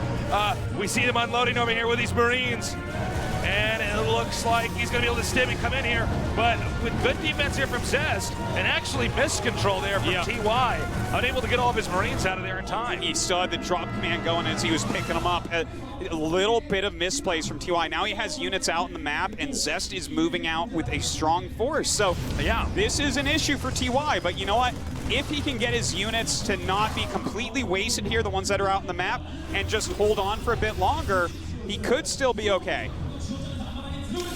We see him unloading over here with these Marines. And it looks like he's going to be able to stim and come in here. But with good defense here from Zest, and actually miscontrol there from TY, unable to get all of his Marines out of there in time. He still had the drop command going as he was picking them up. A little bit of misplays from TY. Now he has units out in the map, and Zest is moving out with a strong force. So yeah, this is an issue for TY. But you know what? If he can get his units to not be completely wasted here, the ones that are out in the map, and just hold on for a bit longer, he could still be okay.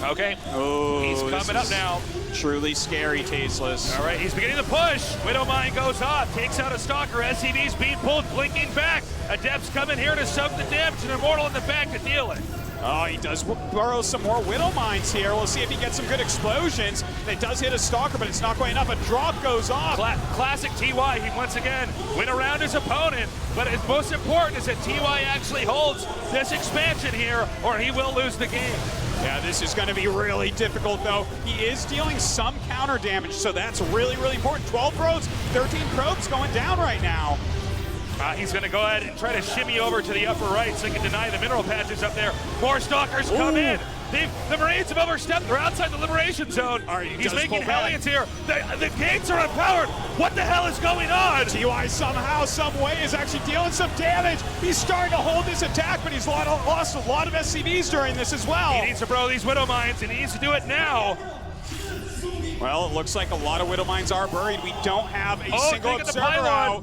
Okay, oh, he's coming up now. Truly scary, Tasteless. All right, he's beginning to push. Widowmine goes off, takes out a Stalker. SCV's being pulled, blinking back. Adepts coming here to soak the damage, and Immortal in the back to deal it. Oh, he does burrow some more Widow Mines here. We'll see if he gets some good explosions. It does hit a Stalker, but it's not quite enough. A drop goes off. Classic TY. He once again went around his opponent, but it's most important is that TY actually holds this expansion here, or he will lose the game. Yeah, this is going to be really difficult, though. He is dealing some counter damage, so that's really, really important. 12 throws, 13 probes going down right now. He's going to go ahead and try to shimmy over to the upper right so he can deny the mineral patches up there. More Stalkers come in. The Marines have overstepped. They're outside the liberation zone. He's making Hellions here. The gates are unpowered. What the hell is going on? TY somehow, some way is actually dealing some damage. He's starting to hold this attack, but he's lost a lot of SCVs during this as well. He needs to bro these Widow Mines, and he needs to do it now. Well, it looks like a lot of Widow Mines are buried. We don't have a single observer out.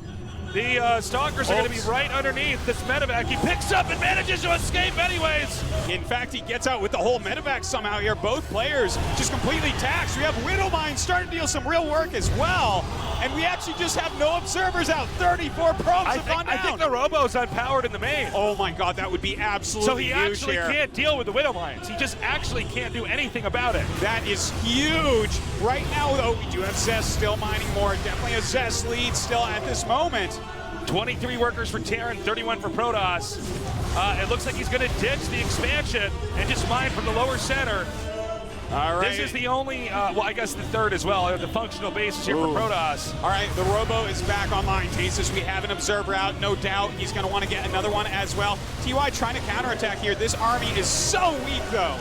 The Stalkers are going to be right underneath this medevac. He picks up and manages to escape anyways. In fact, he gets out with the whole medevac somehow here. Both players just completely taxed. We have Widow Mine starting to deal some real work as well. And we actually just have no observers out. 34 probes have gone down. I think the Robo's unpowered in the main. Oh my God, that would be absolutely huge. So he actually can't deal with the Widow Mines. He just actually can't do anything about it. That is huge. Right now, though, we do have Zest still mining more. Definitely a Zest lead still at this moment. 23 workers for Terran, 31 for Protoss. It looks like he's going to ditch the expansion and just mine from the lower center. All right. This is the only, well, I guess the third as well, the functional bases here for Protoss. All right, the Robo is back online. Tasis, we have an observer out, no doubt. He's going to want to get another one as well. TY trying to counterattack here. This army is so weak, though.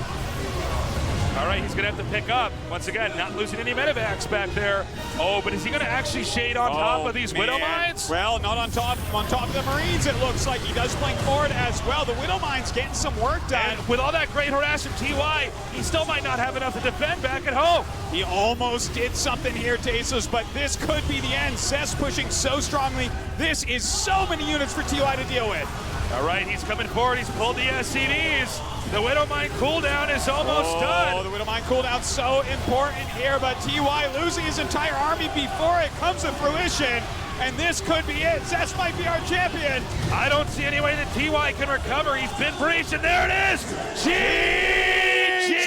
All right, he's going to have to pick up. Once again, not losing any medevacs back there. Oh, but is he going to actually shade on top of these Widow Mines? Well, not on top of the Marines, it looks like. He does flank forward as well. The Widow Mines getting some work done. And with all that great harass from TY, he still might not have enough to defend back at home. He almost did something here, Tasos, but this could be the end. Zest pushing so strongly. This is so many units for TY to deal with. All right, he's coming forward. He's pulled the SCVs. The Widow Mine cooldown is almost done. The Widow Mine cooldown so important here, but TY losing his entire army before it comes to fruition. And this could be it. Zest might be our champion. I don't see any way that TY can recover. He's been breached, and there it is. GG!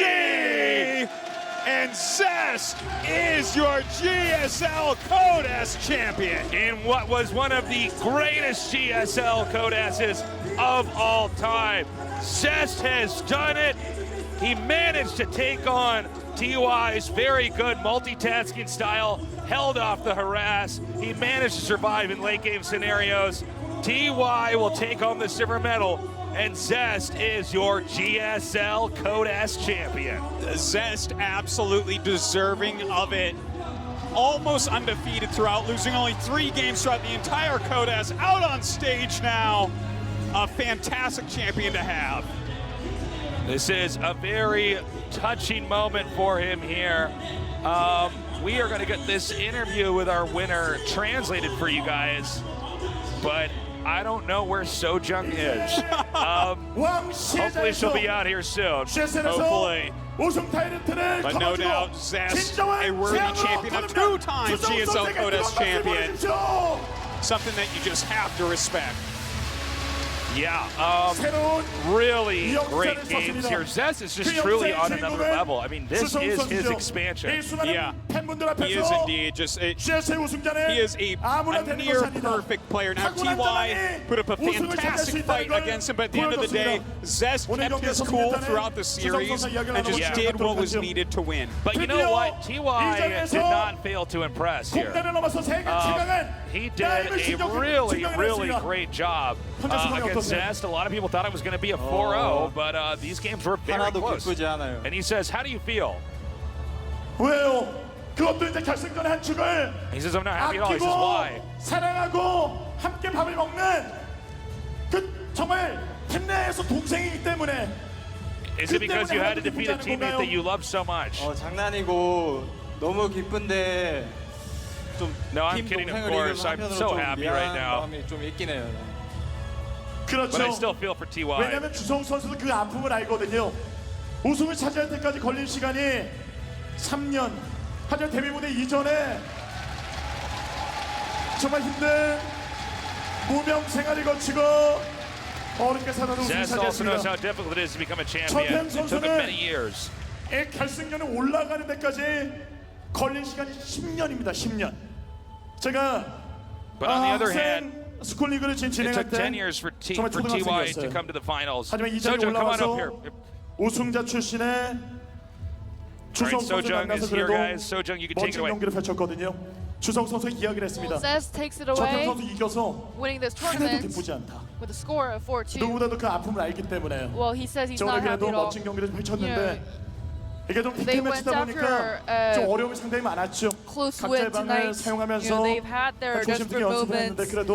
And Zest is your GSL Code S champion. In what was one of the greatest GSL Code S's of all time. Zest has done it. He managed to take on TY's very good multitasking style, held off the harass. He managed to survive in late game scenarios. TY will take home the silver medal, and Zest is your GSL Code S champion. Zest absolutely deserving of it. Almost undefeated throughout, losing only 3 games throughout the entire Code S. Out on stage now. A fantastic champion to have. This is a very touching moment for him here. We are going to get this interview with our winner translated for you guys, but I don't know where Sojung is. Hopefully she'll be out here soon. Hopefully. But no doubt, Zest, a worthy champion, a 2-time GSL Code S champion. Something that you just have to respect. Yeah, really great games here. Zest is just truly on another level. I mean, this is his expansion. Yeah, he is indeed. He is a near perfect player. Now, TY put up a fantastic fight against him, but at the end of the day, Zest kept his cool throughout the series and just did what was needed to win. But you know what? TY did not fail to impress here. He did a really great job against Zest. A lot of people thought it was going to be a 4-0, but these games were very close. And he says, how do you feel? He says, I'm not happy at all. He says, why? 사랑하고 함께 밥을 먹는 그 정말 팀 내에서 동생이기 때문에. Is it because you had to defeat a teammate that you love so much? 장난이고 너무 기쁜데 좀 No, I'm kidding, of course. I'm so happy right now. 좀 있긴 해요. But I still feel for TY. 왜냐면 주성욱 선수도 그 아픔을 알거든요. 우승을 차지할 때까지 걸린 시간이 3년. 하지만 데뷔 무대 이전에 정말 힘든 무명 생활을 거치고 어렵게 사는 우승을 Zest also knows 차지했습니다. how difficult it is to become a champion. 저태양 It took him 선수는 many years. 이 결승전에 올라가는 데까지 걸린 시간이 10년입니다. 10년. 제가 But on the other hand, 스쿨리그를 it 진행할 took 때 10 years for 정말 TY to 초등학생이었어요. come to the finals. 하지만 이 자리에 Sojung, come on up 올라와서 here. 우승자 출신의 All right, 주성 선수 Sojung 만나서 is here, 그래도 guys. Sojung, you can take it 멋진 away. 경기를 펼쳤거든요. 주성 선수 이야기를 Well, 했습니다. Zest takes it 저태양 away, 선수 이겨서 winning this 하나도 tournament 기쁘지 않다. with a score of 4-2. 누구보다도 그 아픔을 알기 때문에 Well, he says he's 저는 not happy 그래도 at all. 멋진 경기를 좀 펼쳤는데 You 이게 좀 they 피켓 매치다 went 보니까 after, 좀 어려움이 상당히 많았죠. Close 각자의 win 방을 tonight. 사용하면서 They've had their 조심스럽게 desperate 연습을 했는데 moments 그래도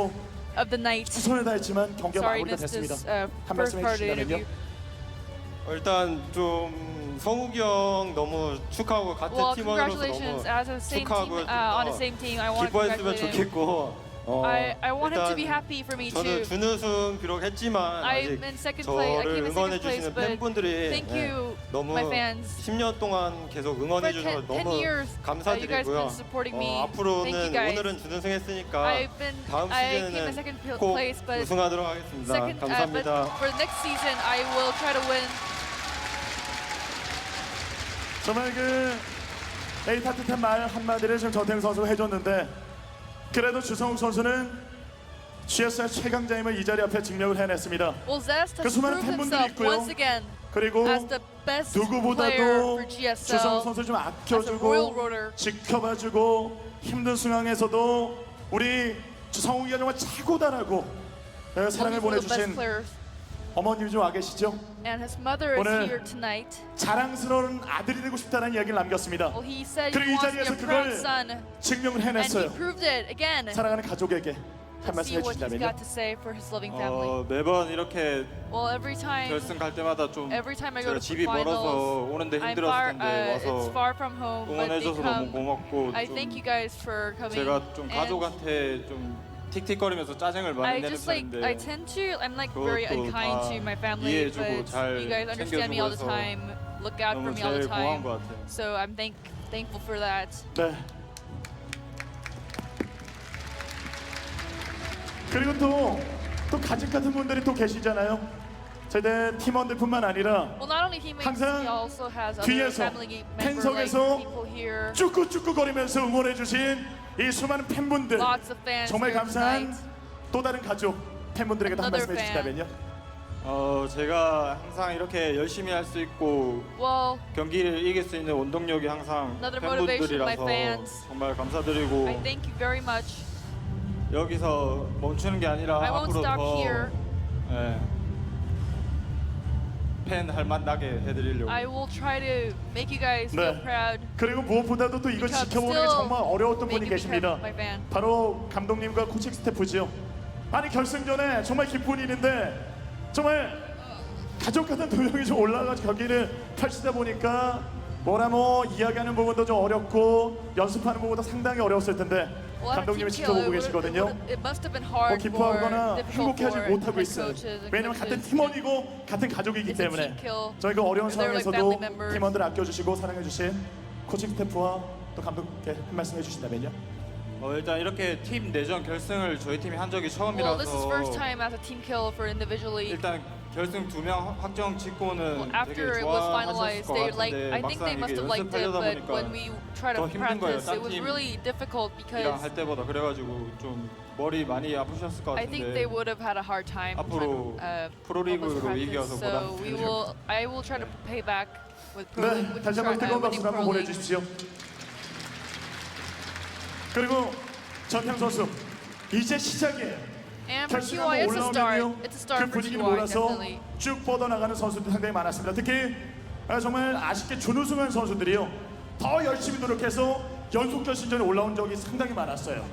of the night. 최선을 다했지만 경기가 Sorry, 마무리가 missed 됐습니다. this 한 first 말씀 part of the 해주신다면요. interview. 일단 좀 성욱이 형 너무 축하하고 같은 Well, 팀원으로서 congratulations. 너무 As a same 축하하고 team, on the same team, I want to 기뻐했으면 congratulate him. 좋겠고 I want him to be 일단 happy for me 저는 too. 준우승 비록 했지만 I'm 아직 in second place. I 저를 came in 응원해 second place, 주시는 but 팬분들이 thank you, 너무 my fans. 10년 동안 계속 응원해 For 주셔서 10 너무 years, you guys 감사드리고요. been supporting me. Thank 앞으로는 you guys. 오늘은 준우승 했으니까 다음 I came in 시즌에는 second 꼭 place, but 우승하도록 하겠습니다. but 감사합니다. for the next season, I will try to win. 정말 그 에이 따뜻한 말 한마디를 지금 저태양 선수가 해줬는데 그래도 주성욱 선수는 GSL 최강자임을 이 자리 앞에 증명을 해냈습니다. Well, Zest 그 has 수많은 proved 팬분들이 himself 있고요. once again 그리고 as the best player 누구보다도 for 주성욱 GSL. 선수 좀 as a royal 아껴주고 roader. 지켜봐주고 힘든 상황에서도 우리 주성욱이가 정말 최고다라고 사랑을 One of the best 보내주신 players. 어머님이 좀 와 계시죠? And his mother is 오늘 here tonight. 자랑스러운 아들이 되고 싶다는 이야기를 남겼습니다. Well, he said he 그리고 이 wants to be 자리에서 a proud 그걸 son, 증명을 and he 해냈어요. proved it again. 사랑하는 가족에게 한 Let's 말씀 see what he's 해주신다면요. got to say for his loving family. 매번 이렇게 Well, every time 결승 갈 때마다 좀 every time I go 제가 to 집이 finals, 멀어서 오는데 I'm 힘들었을 far, 텐데 it's 와서 far from home, but they 응원해줘서 너무 come. 고맙고 I thank you 좀 guys for coming. 제가 좀 and 가족한테 좀 틱틱거리면서 짜증을 많이 I 내는 just like 편인데 I tend to I'm like very 그것도 unkind 다 to my family, 이해해주고 but 잘 you guys understand me all the 챙겨주고 time, look out 너무 for me all 제일 the 고마운 time. 것 같아요. So I'm thankful for that. 네. 그리고 또 가족 같은 분들이 또 계시잖아요. 저희 팀원들뿐만 아니라 Well, not only teammates, 항상 he also has other 뒤에서, family members like 팬석에서 people here. 쭈꾸쭈꾸거리면서 응원해주신 이 수많은 팬분들 Lots of fans 정말 here 감사한 tonight. 또 다른 가족 팬분들에게도 한 Another 말씀 해주신다면요. 제가 항상 이렇게 열심히 할 수 있고 Well, 경기를 이길 수 있는 원동력이 항상 Another motivation, my 팬분들이라서 fans. 정말 감사드리고 I thank you very much. 여기서 멈추는 게 아니라 I won't 앞으로 stop 더 here. 팬 할맛 나게 해드리려고. I will try to make you guys feel 네. proud. 그리고 무엇보다도 또 이걸 Because 지켜보는 게 still 정말 어려웠던 분이 make you become 계십니다. my fan. 바로 감독님과 코칭 스태프지요. 아니 결승전에 정말 기쁜 일인데 정말 가족 같은 두 명이 좀 올라가서 경기를 펼치다 보니까 뭐라 이야기하는 부분도 좀 어렵고 연습하는 부분도 상당히 어려웠을 텐데 Well, at a 감독님이 team kill, 지켜보고 계시거든요. it must have been hard 기뻐하거나 or difficult 행복해하지 for 못하고 head 있어요. coaches and 왜냐면 같은 coaches. 팀원이고 같은 가족이기 It's a 때문에 team kill. 저희가 어려운 They're like 상황에서도 family members. 팀원들 아껴주시고 사랑해주신 코칭 스태프와 또 감독께 한 말씀 해주신다면요. 일단 이렇게 팀 내전 결승을 저희 팀이 한 적이 Well, this is first 처음이라서 time as a team kill for individually. 일단 결승 2명 확정 짓고는 Well, after 되게 it was 좋아하셨을 finalized, 것 they like 같은데 I think they 막상 must 이게 have liked it, 연습하려다 but 보니까 when we try to 더 힘든 거예요. practice, it was 딴 팀 really difficult 이랑 because 할 때보다 그래가지고 좀 머리 많이 아프셨을 것 I think they 같은데 would have had a hard time 앞으로 trying to 프로리그로 focus practice. 이겨서 So I will try to pay back with pro 네, with 다시 한번 뜨거운 winning 박수 한번 pro league. 보내주십시오. 그리고 전태양 선수 이제 시작이에요. And for 결승 TY, 한번 it's a start. 올라오면요 It's a start 그 for 분위기를 TY, 몰아서 definitely. 쭉 뻗어나가는 선수들이 상당히 많았습니다. 특히 정말 아쉽게 준우승한 선수들이요 더 열심히 노력해서 연속 결승전에 올라온 적이 상당히 많았어요.